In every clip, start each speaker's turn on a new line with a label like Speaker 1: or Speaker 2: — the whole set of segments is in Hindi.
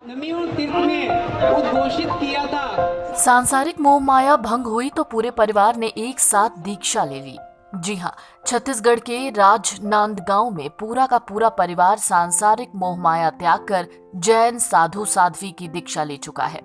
Speaker 1: नमियों तीर्थ में उद्घोषित किया था।
Speaker 2: सांसारिक मोह माया भंग हुई तो पूरे परिवार ने एक साथ दीक्षा ले ली। जी हाँ, छत्तीसगढ़ के राजनांदगांव में पूरा का पूरा परिवार सांसारिक मोह माया त्याग कर जैन साधु साध्वी की दीक्षा ले चुका है।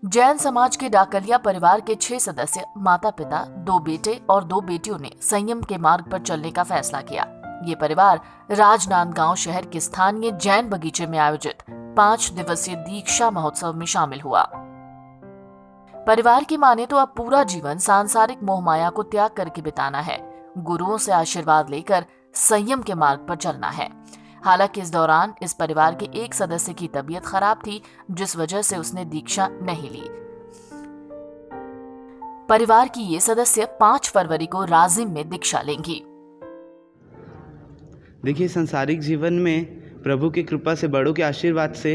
Speaker 2: जैन समाज के डाकलिया परिवार के 6 सदस्य, माता पिता, 2 बेटे और 2 बेटियों ने संयम के मार्ग पर चलने का फैसला किया। ये परिवार राजनांदगांव शहर के स्थानीय जैन बगीचे में आयोजित 5 दिवसीय दीक्षा महोत्सव में शामिल हुआ। परिवार की माने तो अब पूरा जीवन सांसारिक मोह माया को त्याग करके बिताना है, गुरुओं से आशीर्वाद लेकर संयम के मार्ग पर चलना है। हालांकि इस दौरान इस परिवार के एक सदस्य की तबीयत खराब थी, जिस वजह से उसने दीक्षा नहीं ली। परिवार की ये सदस्य 5 फरवरी को राजिम में दीक्षा लेंगी।
Speaker 3: देखिए, सांसारिक जीवन में प्रभु की कृपा से, बड़ों के आशीर्वाद से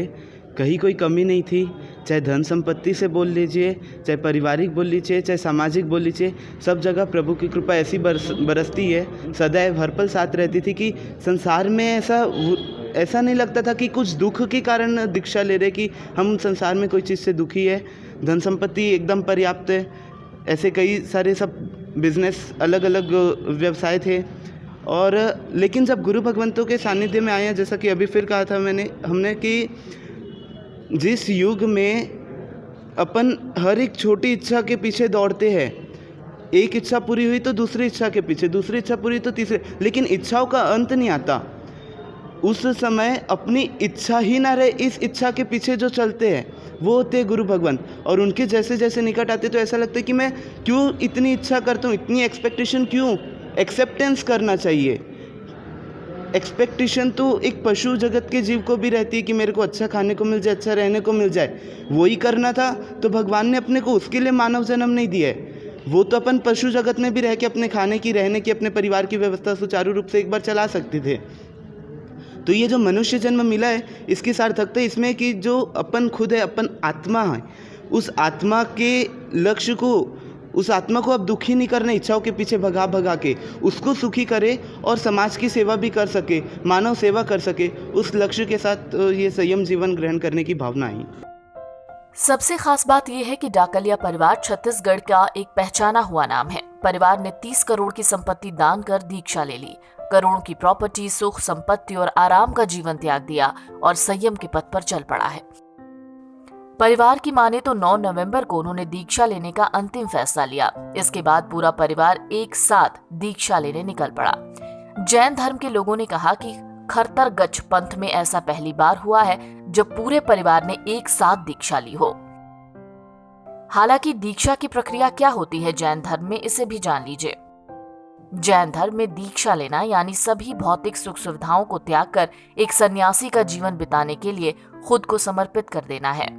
Speaker 3: कहीं कोई कमी नहीं थी। चाहे धन संपत्ति से बोल लीजिए, चाहे पारिवारिक बोल लीजिए, चाहे सामाजिक बोल लीजिए, सब जगह प्रभु की कृपा ऐसी बरसती है, सदैव हर पल साथ रहती थी कि संसार में ऐसा नहीं लगता था कि कुछ दुख के कारण दीक्षा ले रहे, कि हम संसार में कोई चीज़ से दुखी है। धन संपत्ति एकदम पर्याप्त है। ऐसे कई सारे सब बिजनेस, अलग अलग व्यवसाय थे। और लेकिन जब गुरु भगवंतों के सानिध्य में आए, जैसा कि अभी फिर कहा था हमने कि जिस युग में अपन हर एक छोटी इच्छा के पीछे दौड़ते हैं, एक इच्छा पूरी हुई तो दूसरी इच्छा के पीछे, दूसरी इच्छा पूरी तो तीसरी, लेकिन इच्छाओं का अंत नहीं आता। उस समय अपनी इच्छा ही ना रहे, इस इच्छा के पीछे जो चलते हैं वो होते हैं गुरु भगवंत। और उनके जैसे जैसे निकट आते तो ऐसा लगता है कि मैं क्यों इतनी इच्छा करता हूँ, इतनी एक्सपेक्टेशन क्यों। एक्सेप्टेंस करना चाहिए। एक्सपेक्टेशन तो एक पशु जगत के जीव को भी रहती है कि मेरे को अच्छा खाने को मिल जाए, अच्छा रहने को मिल जाए। वही करना था तो भगवान ने अपने को उसके लिए मानव जन्म नहीं दिया है। वो तो अपन पशु जगत में भी रह के अपने खाने की, रहने की, अपने परिवार की व्यवस्था सुचारू रूप से एक बार चला सकते थे। तो ये जो मनुष्य जन्म मिला है, इसकी सार्थकता इसमें कि जो अपन खुद है, अपन आत्मा है, उस आत्मा के लक्ष्य को, उस आत्मा को अब दुखी नहीं करना, इच्छाओं के पीछे भगा के उसको सुखी करे और समाज की सेवा भी कर सके, मानव सेवा कर सके, उस लक्ष्य के साथ ये संयम जीवन ग्रहण करने की भावना आई।
Speaker 2: सबसे खास बात यह है कि डाकलिया परिवार छत्तीसगढ़ का एक पहचाना हुआ नाम है। परिवार ने 30 करोड़ की संपत्ति दान कर दीक्षा ले ली, करोड़ों की प्रॉपर्टी, सुख, संपत्ति और आराम का जीवन त्याग दिया और संयम के पथ पर चल पड़ा है। परिवार की माने तो 9 नवंबर को उन्होंने दीक्षा लेने का अंतिम फैसला लिया। इसके बाद पूरा परिवार एक साथ दीक्षा लेने निकल पड़ा। जैन धर्म के लोगों ने कहा कि खरतर-गच्छ पंथ में ऐसा पहली बार हुआ है जब पूरे परिवार ने एक साथ दीक्षा ली हो। हालांकि दीक्षा की प्रक्रिया क्या होती है जैन धर्म में, इसे भी जान लीजिए। जैन धर्म में दीक्षा लेना यानी सभी भौतिक सुख सुविधाओं को त्याग कर एक सन्यासी का जीवन बिताने के लिए खुद को समर्पित कर देना है।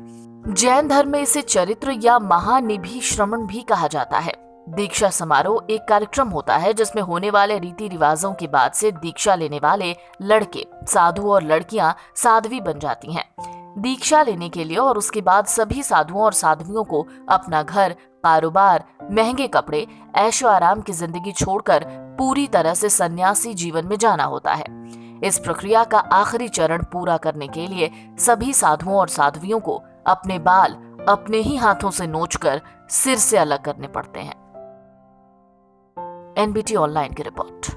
Speaker 2: जैन धर्म में इसे चरित्र या महानिधि श्रमण भी कहा जाता है। दीक्षा समारोह एक कार्यक्रम होता है जिसमें होने वाले रीति रिवाजों के बाद से दीक्षा लेने वाले लड़के साधु और लड़कियां साध्वी बन जाती हैं। दीक्षा लेने के लिए और उसके बाद सभी साधुओं और साध्वियों को अपना घर, कारोबार, महंगे कपड़े, ऐशो आराम की जिंदगी छोड़कर पूरी तरह से सन्यासी जीवन में जाना होता है। इस प्रक्रिया का आखिरी चरण पूरा करने के लिए सभी साधुओं और साध्वियों को अपने बाल अपने ही हाथों से नोचकर सिर से अलग करने पड़ते हैं। एनबीटी ऑनलाइन की रिपोर्ट।